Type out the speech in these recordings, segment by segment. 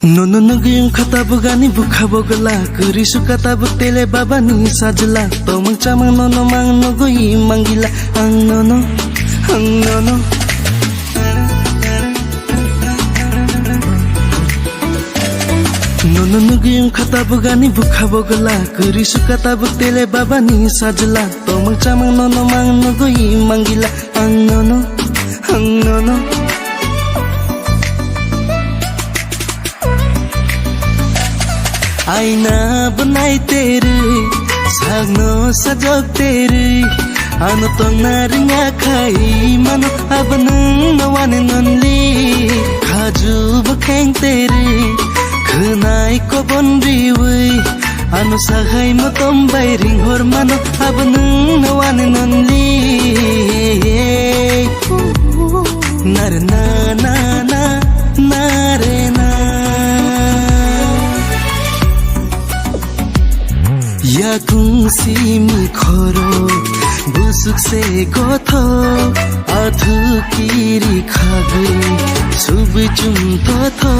Nono nugiyong katabo gani bukhabogala Kuri suka tabo tele baba ni sajla Tomang chamang nono mang nogoy manggila Ang nono Nono nugiyong katabo gani bukhabogala Kuri suka tabo tele baba ni sajla Tomang chamang nono mang nogoy manggila Ang nono आईना बनाई तेरे सागनो सजोग तेरे आनो तोंगना रिंगा खाई मानो अब नवाने ननली खाजु बखेंग तेरे खनाई को बनरीवे आनो सागाई मतम बाइरिंग होर मानो अब नवाने ननली नारे ना ना ना नारे ना या कुंसीमी खोरो बुसुक से गोथो आधु किरी खागै सुबुचुम थथो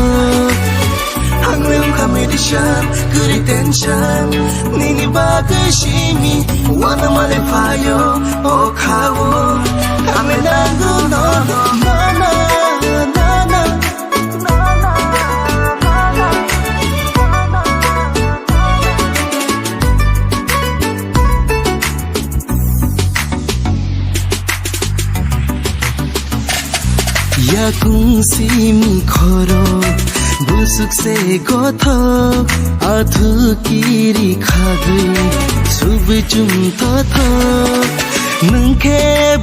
हांग्लेम खामेडिशन कुरी टेंशन निनी बागै शिमी वाना माले फायो ओ खावो खामे नांगु नो नो नो नो या कुंसीमी खोरो बुसुक से गोथो आधु किरी खागै सुबुचुम थथो नंखे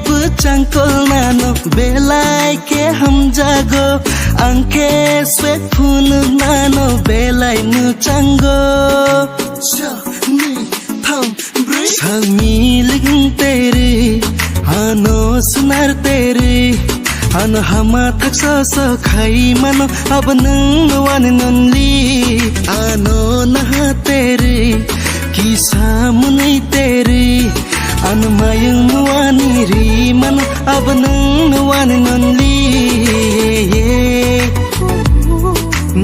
बुचांकल नानो बेलाय के हम जागो अंके स्वेत फुन नानो बेलाय नुचांगो समी लिगं तेरे आनो सुनार तेरे आनो हमा थक्सा सा खाई मानो अब नवाने ननली आनो नहा तेरे किसा मुनै तेरे आनो मायंग मुवानी री मानो अब नवाने ननली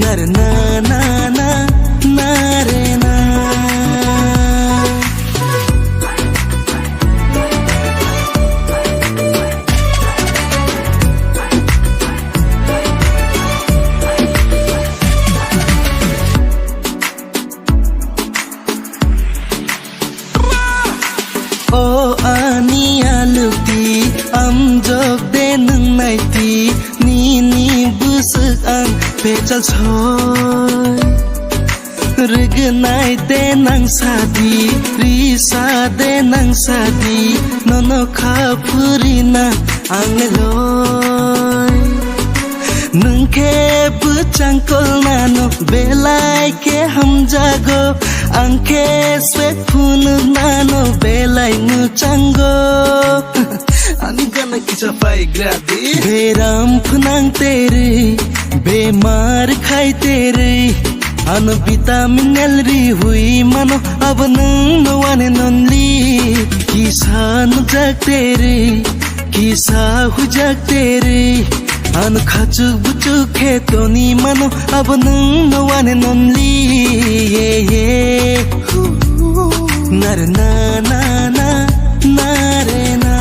नारे ना ना ना नारे ना Pechal choy Rignai de nang sadi Risa de nang sadi Nono khapurina angloy Nungke buchangkol nano Belai ke ham jago Angke swet punu nano Belai nuchango Ani gana kichapai gradi Beram punang tere बेमार खाई तेरे आनो vitamin री हुई मानो अब नवाने ननली किसा नुजाक तेरे किसा हुजाक तेरे आनो खाचुक बुचुक खेतोनी मानो अब नवाने ननली नारे ना ना ना नारे ना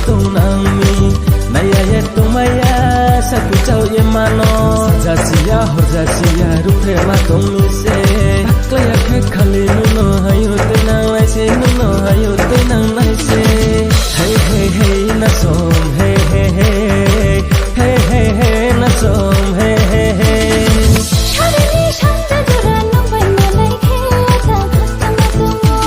tunami naya ye tumaya saku chau ye mano jasiya ho jasiya rupe ma tumi se klaya khe khali nuno hayo te nang lai se nuno hayo te nang lai se hey hey hey na som hey hey hey hey hey hey na som hey hey hey Sharani shanta jura numbai malai kheta khatama tumo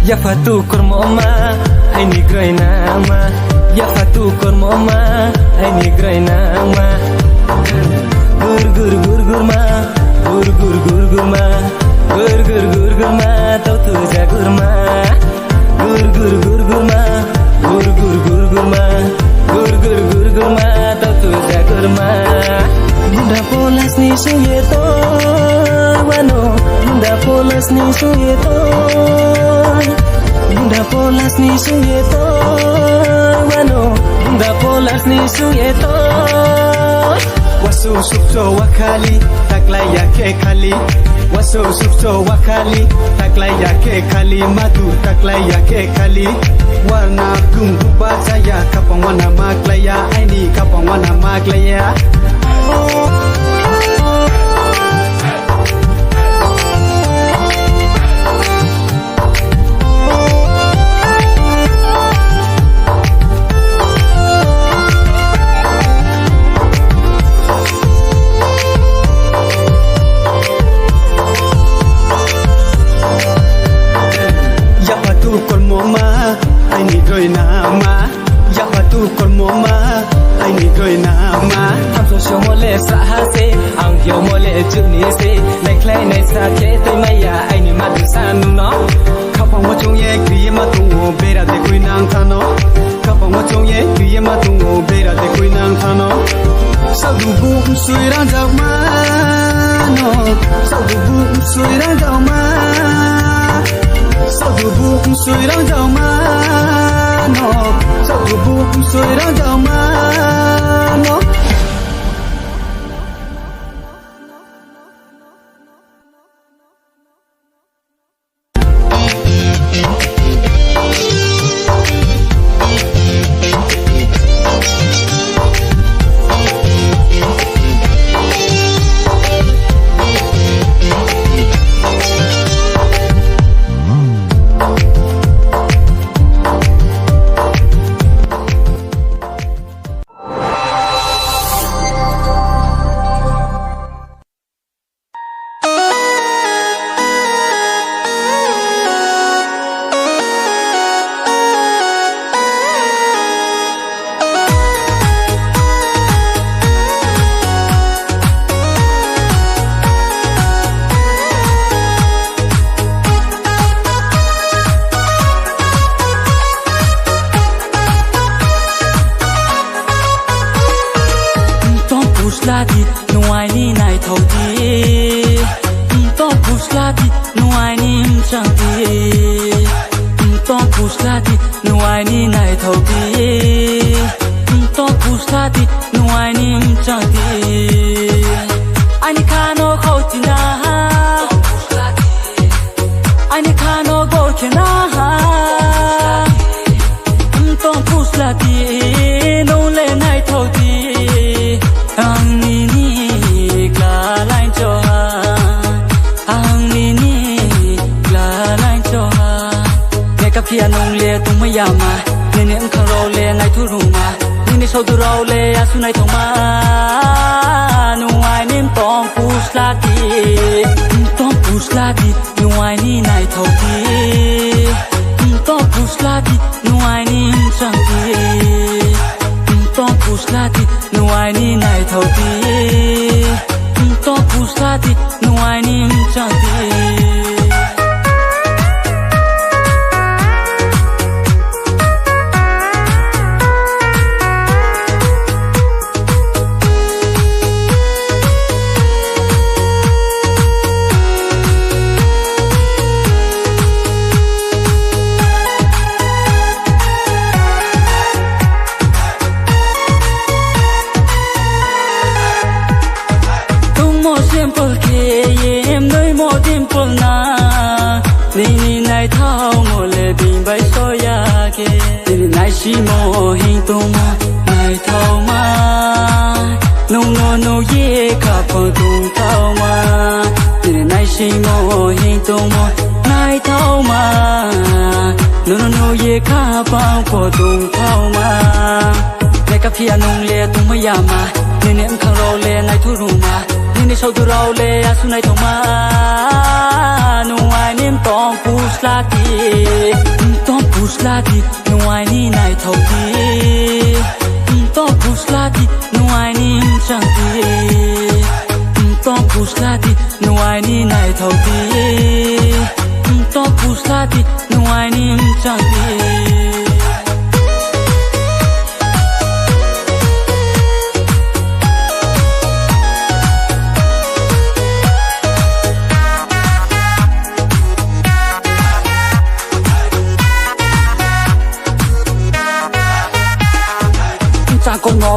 Ya fatu kormoma ai ni grainama Ya fatu kormoma ai ni grainama Gur gur gur gur ma Gur gur gur gur ma Gur gur gur gur ma Tau tu jagur ma Gur gur gur gur ma Gur gur gur gur ma Gur gur gur gur ma Tau tu jagur ma da polas ni suyeto wano da polas ni suyeto da polas ni suyeto wano da polas ni suyeto wasu supto wakali taklay yake khali wasu supto wakali taklay yake khali madu taklay yake khali warna gungu bazaya kapang wana maglaya aini kapang wana maglaya Rồi nama ya patu kolmoma ai ni rồi nama tham so show mole sa ha se ang yo mole chu ni se nai klai nai sa ke tai mai ya ai ni ma du san no khap pang mo chung ye kri ma tu ngo be ra de kui nang tha no khap pang mo chung ye kri ma tu ngo be ra de kui nang tha no sao du bu sui ran dao ma no sao du bu sui ran dao ma sao du bu sui ran dao ma no sao du bu sui ran dao ma no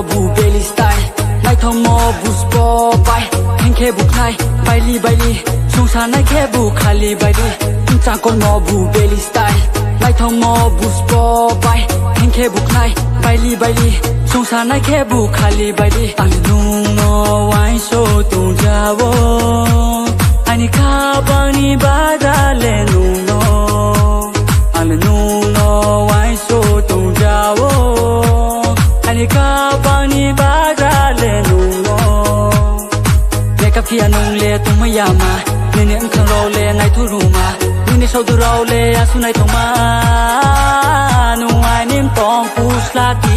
bu belly style nai thong mo bu sport bai heng khe bu khai baili sung sa nai khe bu khali baili cha kon mo bu belly style nai thong mo bu sport bai heng khe bu khai baili sung sa nai khe bu khali baili anh nung no wai so tu jawo anh kha bang ni ba da le nung no anh nung no wai so tu jawo anh kha bang ni ba da le nung no le ka phia nung le tu ma ya ma ni ni ang khang ro le nai thu ru ma ni ni sau tu ro le ya su nai thong ma nung ai nim tong pus la ti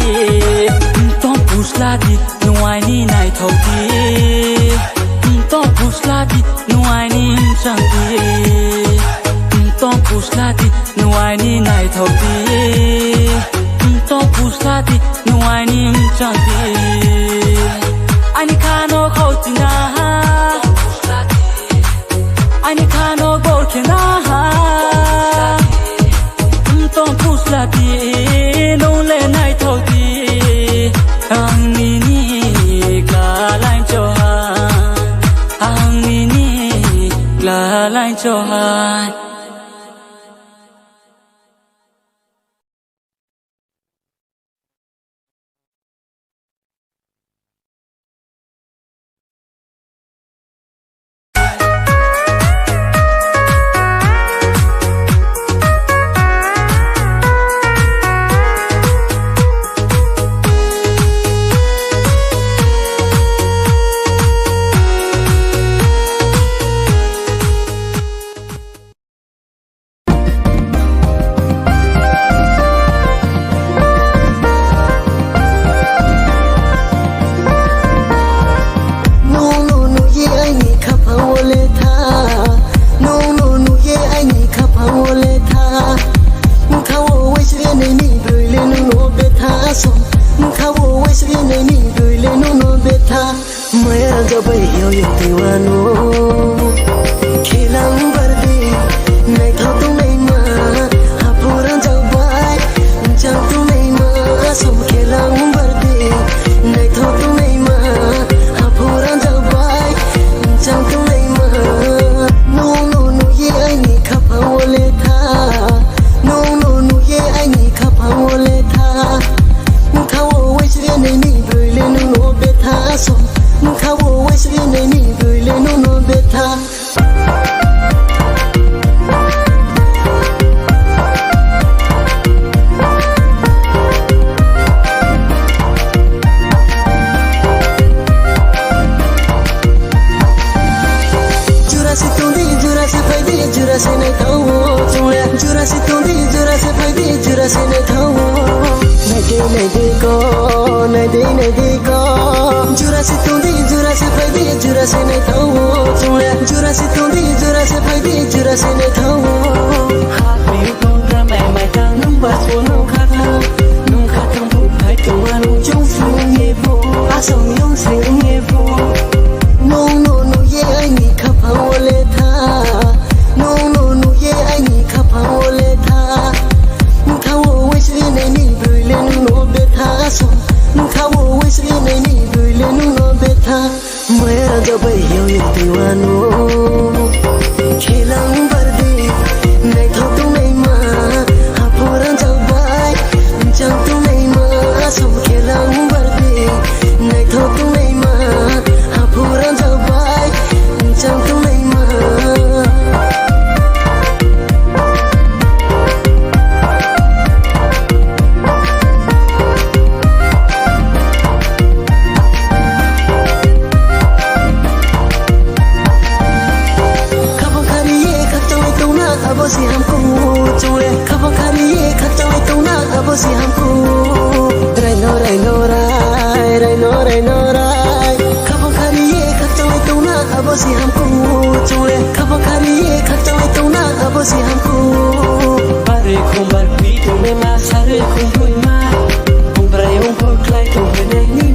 tong pus la ti nung ai ni nai thau ti tong pus la ti nung ai ni chang ti tong pus la ti nung ai ni nai thau ti tong pus la ti nung ai ni chang ti anh kha no khâu ti na anh kha no bol ke na tong pus la ti no le nai thau ti ang ni ni ka lai cho ha ang ni ni la lai cho ha Hãy subscribe cho kênh Ghiền Mì Gõ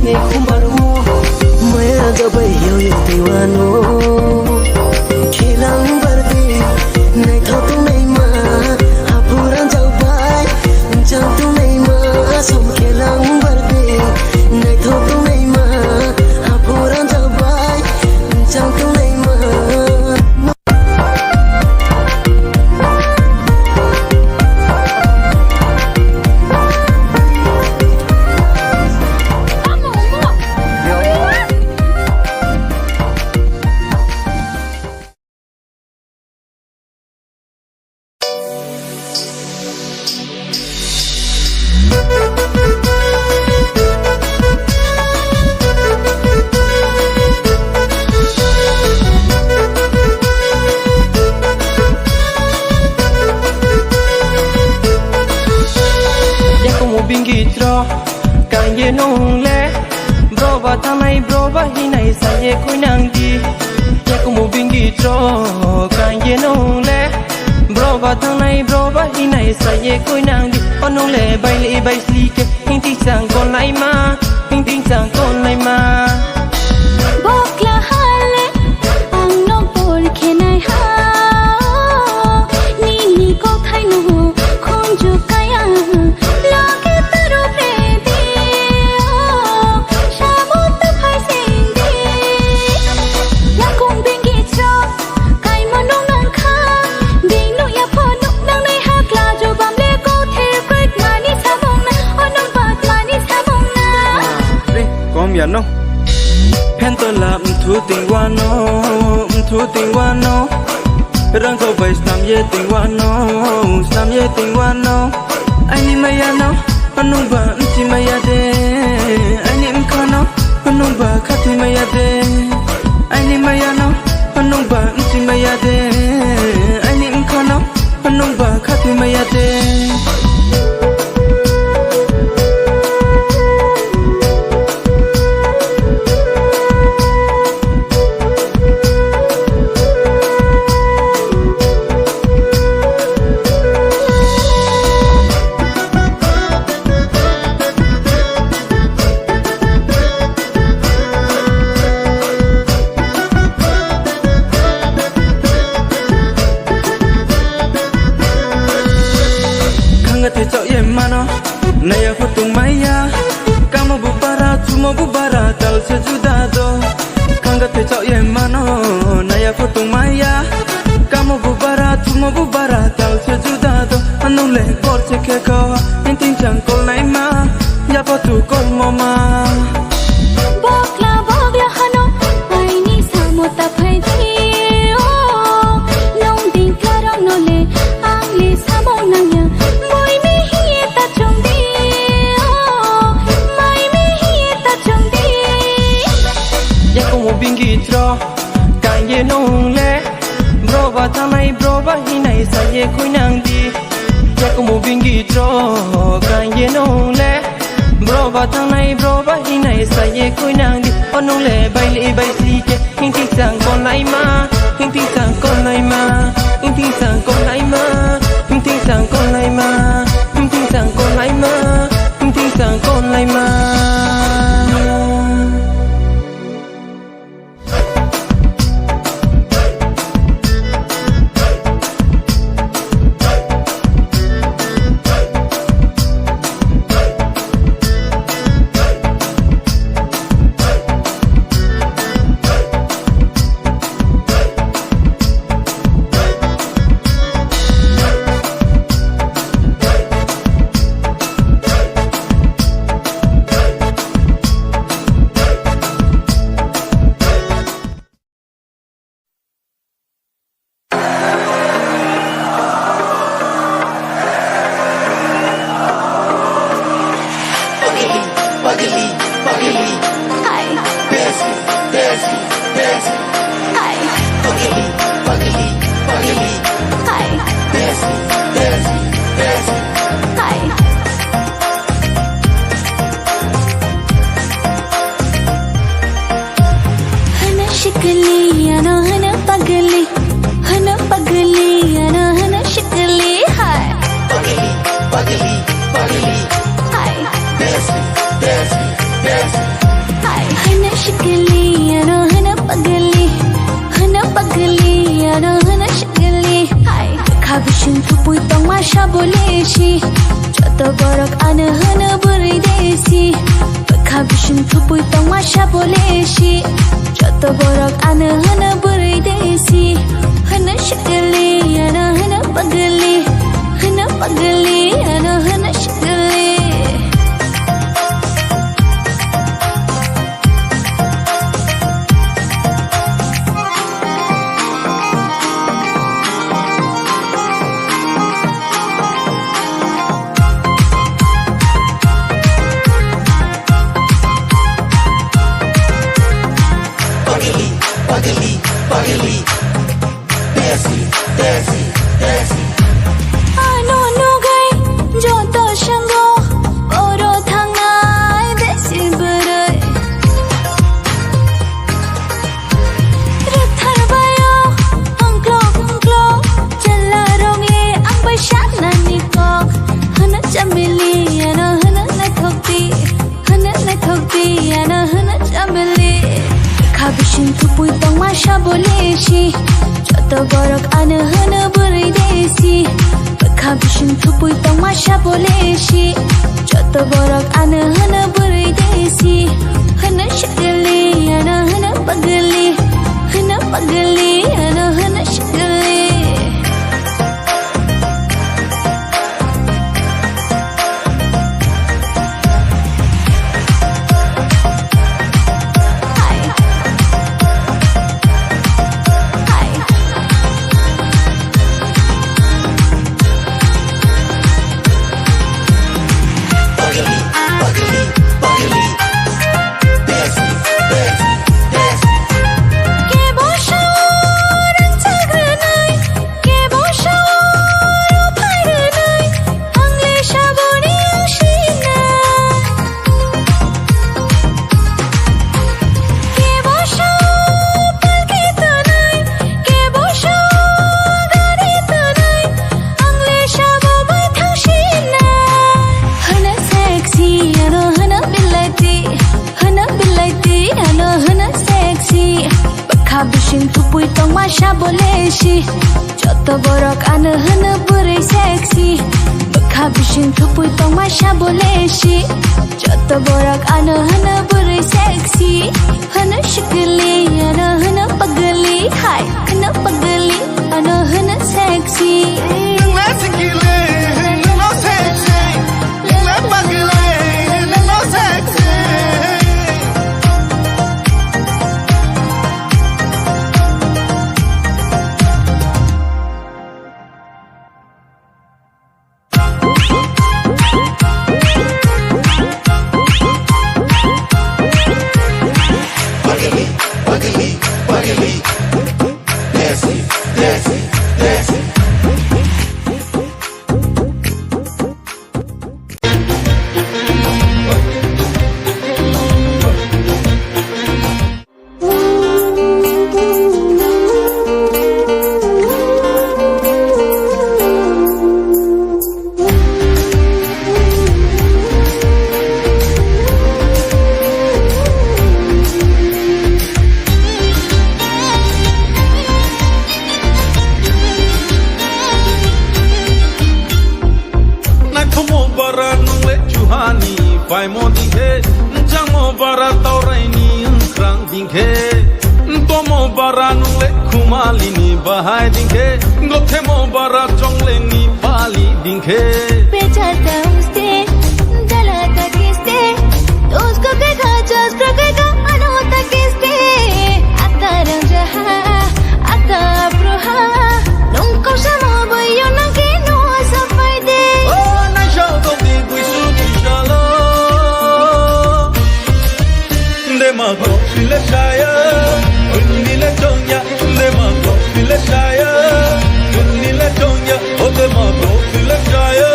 để không bỏ lỡ draw kan ye no le bro ba thang nai bro ba hi nai sa ye koi nang di on no le bai li bai si ke hin ti sang kon lai ma hin ti sang kon lai ma bokla hale ang no por khenai ha ni ko thai no khong ju kaya lage taru pre di shamot phai sing di ya kong bengi cho kai monong nang kha ding no ya pho no nang nai ha kla jo bam le ko the break mani samong na onong bat mani samong na re kom ya no pen to la thu ting wa no thu ting wa no rang ko bai sam ye ting wa no sam ye ting wa no ai ni ma ya no anu ba ti ma ya de ai ni ka no anu ba kha ti ma ya de ai ni ma ya no anu ba ti ma ya de ai ni ka no anu ba kha ti ma ya de Naya fotung maya Kamu bubara Tumo bubara Tal sejudado Kangga tecok ye mano Naya fotung maya Kamu bubara Tumo bubara Tal sejudado Anu le kor ceke kawa Inting jangkol naima Ya patu kol mama bokla hano ai ni samota phai di nong ding karang no le ang le samong nang ya moi me hi ta chung di mai me hi ta chung di Ya como bingi tro Kan ye nong le Bro ba thang nai bro ba hi nai sa ye koi nang di Ya como bingi tro Kan ye nong le Bro ba thang nai bro ba hi nai sa ye koi nang di on no le bai li bai si ke hin ti sang kon lai ma hin ti sang kon lai ma hin ti sang kon lai ma hin ti sang kon lai ma hin ti sang kon lai ma hin ti sang kon lai ma সাবলেশি যত বরক আনো হনো বুড়ি দেশি বখা বিশিং থুপুই তমা সাবলেশি যত বরক আনো হনো বুড়ি দেশি হনো শগলি আনো হনো পগলি আনো হনো শগলি Bising tupui tong masya boleshi Joto borok ane hana buri seksi Bekha bising tupui tong masya boleshi Joto borok ane hana buri seksi Hana shikili ane hana pagli Hai hana pagli ane hana seksi Nana sikile, nana sexy Nana pagile, nana sexy Vai mo dinghe, jang mo bara taurai ni krang dinghe, tomo bara nule kumali ni bahai dinghe, gothe mo bara jongle ni pali dinghe. बेचाता उससे जलाता किससे तो उसको देखा just रखेगा अनहोता किससे आता रंजहा आता प्रोहा नोंको समो बयो ना के नो सफाई दे Oh, na shao dong di bui su di shalo, de ma go file shaya, unni le chongya, de ma go file shaya, unni le chongya, oh de ma go file shaya.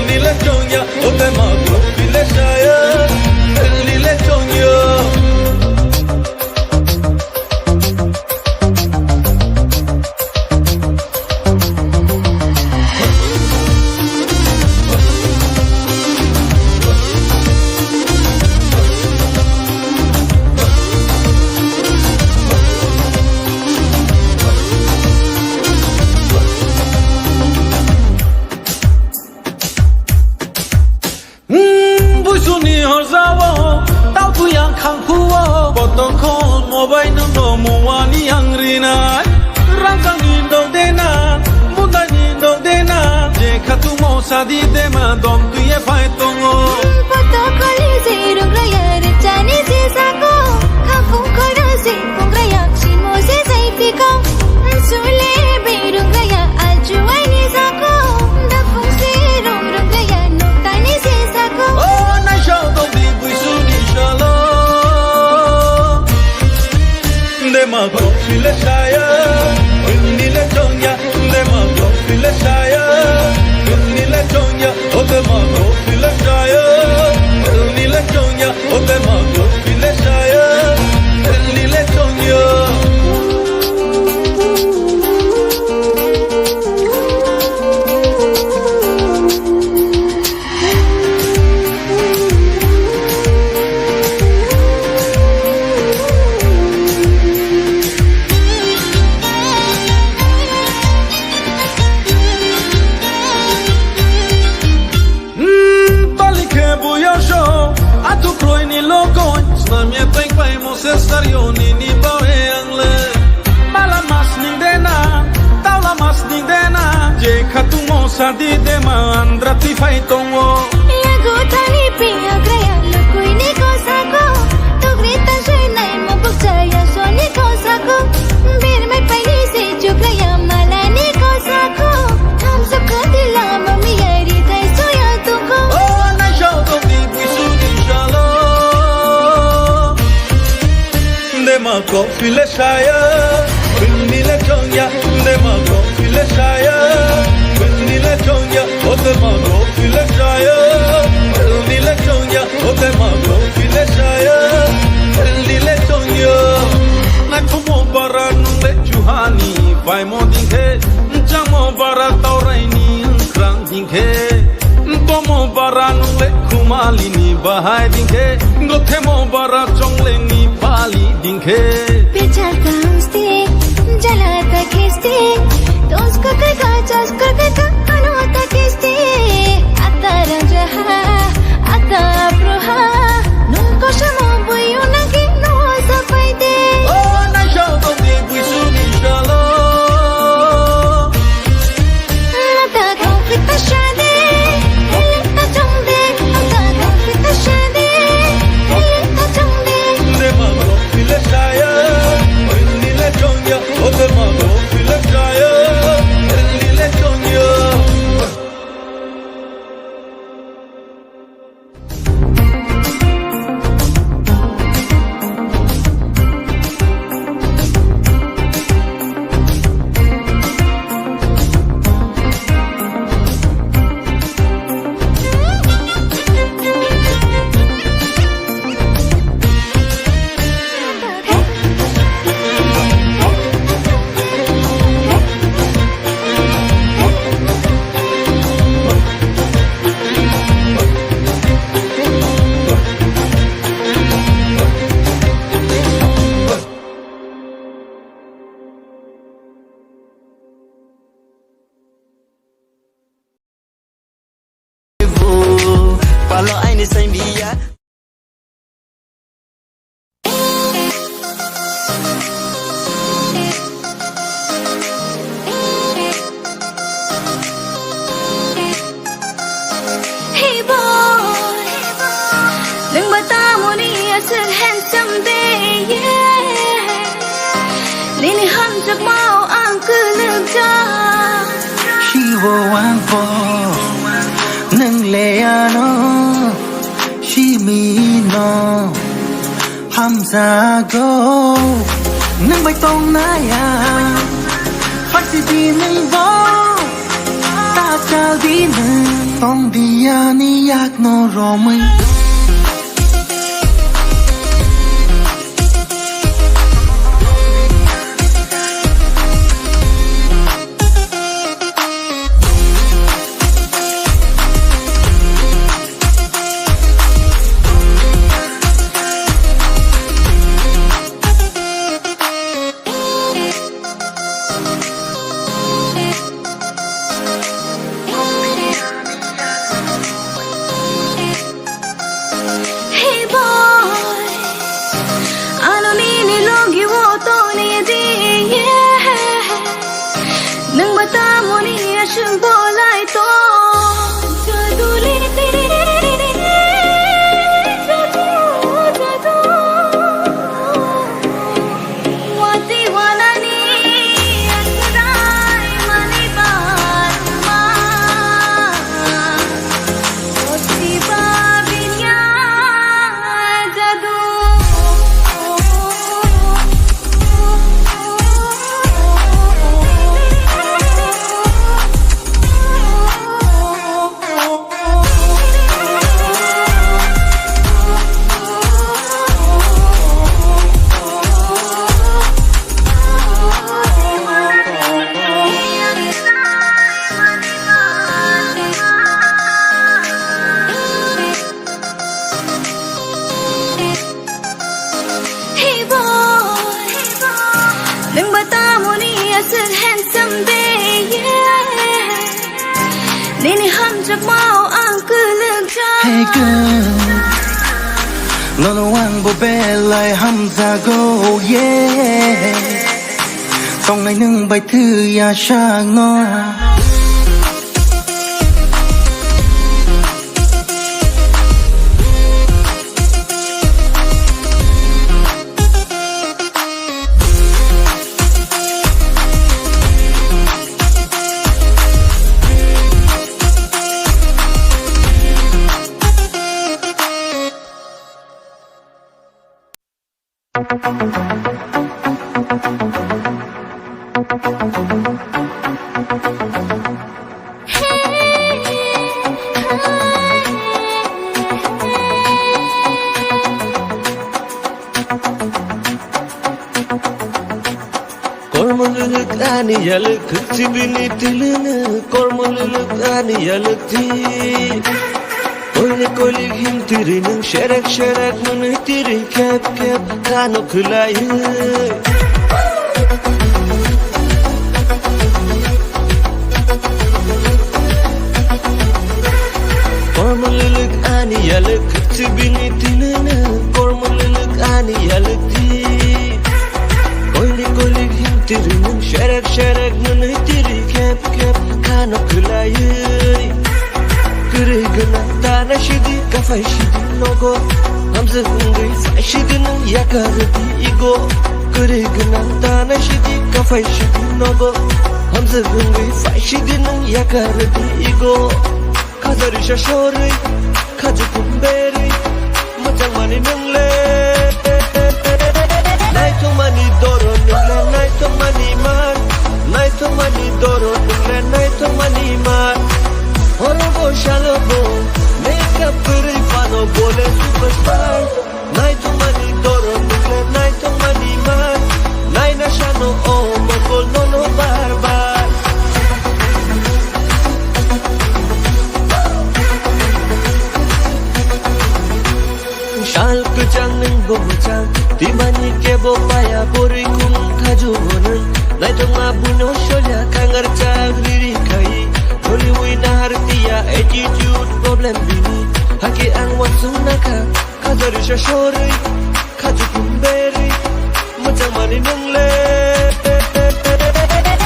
Lile chongya, oh de ma go file shaya, lile chongya. Busuni hozawo, tau tu yang kang puwo, potong kon mobai no muani yang rina, rangkang indo dena, muda indo dena, je katu mo sadi dema dom tu ye fai tongo. Poto kali zirung raya recani sisako Kafung kora singkung raya Shimo se safety ko Sule birung raya Aljuai ni sako Dafung sirung rung raya Nukta ni sisako Oh, na shao dong di bui su di shalo, de ma go file shaya, unni le chongya, de ma go file shaya, unni le chongya, oh de ma go file shaya, unni le chongya, oh de ma go file shaya, unni le chongya. sadi de mandra ti fai tongo Ya gutani piya graya lukui ni kosako Tu grita shay nai mo bukchaya so ni kosako Bir mai paini se jugraya mala ni kosako Ham sabka dila mami yari thai so ya tuko Oh na shao dong di bisu di shalo De ma ko file shaya Winni le chongya De ma ko file shaya Winni le chongya O de ma ko file shaya Winni le chongya O de ma ko file shaya Winni le chongya Na kumo bara nung le chuhani Vai mo dinghe Jamo bara taurai ni krang dinghe Tomo bara nung le kumali ni bahai dinghe Gothe mo bara chongle ni pali dinghe Picharta uste jalata kiste Dosko kaka jasko kaka anota kiste Ata rajaha ata proha Nunko shamo buyo nagi no sapaide Oh na shao dong di bisu di shalo Ata konflikta shade Elita chongde Ata konflikta shade Elita chongde De ma ko file shaya Winni le chongya O de ma ko file shaya Winni le chongya Palo ai ni sai mia Hey boy Đừng bảo ta muốn đi still handsome babe yeah Lini ham chắc mau ang cứ lưng cho She wo wang po Nang le ano She me no Hamza go Nang bay tong na ya Phát si đi nang bo Ta chào đi nang Tong đi ya ni yak no ro mình Hey boy Ano nini logi wo to ni di yeah Đừng bảo ta muốn đi sương bo lại to Jadu li Jadu Wati wanani Asradai mani parma Oti babinya Jadu Hey boy Đừng bảo ta muốn đi still handsome babe yeah Lini ham chắc mau ang cứ lưng cho Hey girl No no wang bo be lai Hamza go yeah Tong này nâng bài thư ya sang no Kormalılık aniyalık Kıtsibini dilini Kormalılık aniyalık değil Koyli koyli himtirinin Şerek şerek münitiri Kep kep kanu kılayı Kormalılık aniyalık Kıtsibini dilini Kormalılık aniyalık değil Koyli koyli himtirinin Şerek şerek münitiri Kep kep kanu kılayı Kırıgına tana şidi kafa şidi nogo Hamza hungri faşidinin yakarı di ego Kırıgına tana şidi kafa şidi nogo Hamza hungri faşidinin yakarı di ego Kazarı şaşori Kacı kumberi Macam mani nungle Naito mani doro nungle Naito mani man Naito mani doro nungle Naito mani man Horobo shalobo Makeup kuri fano bole superstar Naito mani doro nungle Naito mani man Naina shano o mongol nono barbar Shal kuchang ning bochang Timani kebo paya pori kum khaju bonun Naito ngabuno sholya kangar chag liri kai Holy wina hartiya attitude problem bini Haki ang wansung naka Kazari shashori Khaju kumberi Macam mani nungle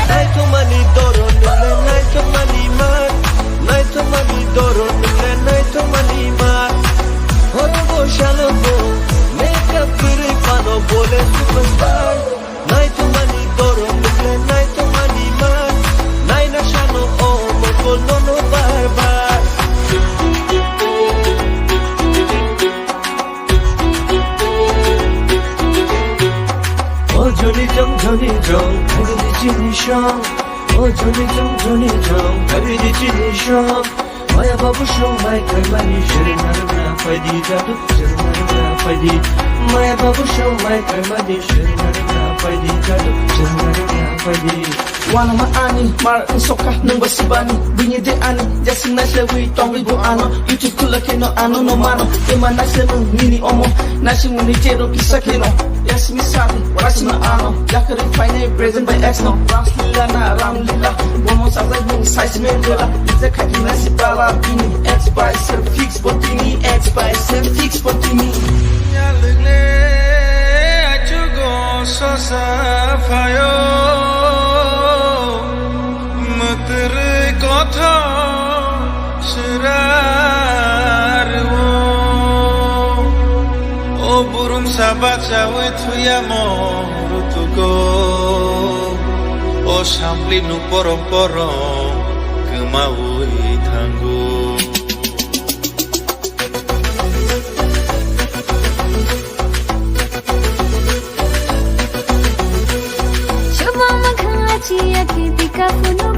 Naito mani doro nungle Naito mani man Naito mani doro nungle Naito mani man Horobo shalobo Makeup kuri pano bole superstar Naito mani doro nungle Naito mani man Naina shano o mongol nono barbar Oh Johnny Jong Kari di chini shong Oh Johnny Jong Kari di chini shong Maya babu shong mai kai mani shirin haruna faidi jadu shirin haruna faidi Maya babu shong mai kai mani shirin haruna faidi jadu shirin haruna faidi Wana maani mar soka nang basibani binyi de ani jasin na shewi tongi bo ano YouTube kula keno ano no mano ema na shenu mini omo na shimu ni jero kisa keno yes mi sabi wasi na ano yakari fine present by X no round lila na round lila womo sa like mong size men lila iza kaki na si bala bini X by self fix botini X by self fix botini Yalugle achugo sosa fayo Matre kotha shirar O burung sabat jawe thuya morutugo O sampli nu porom porom kemaui thanggu Coba mengkaji aki tika punuk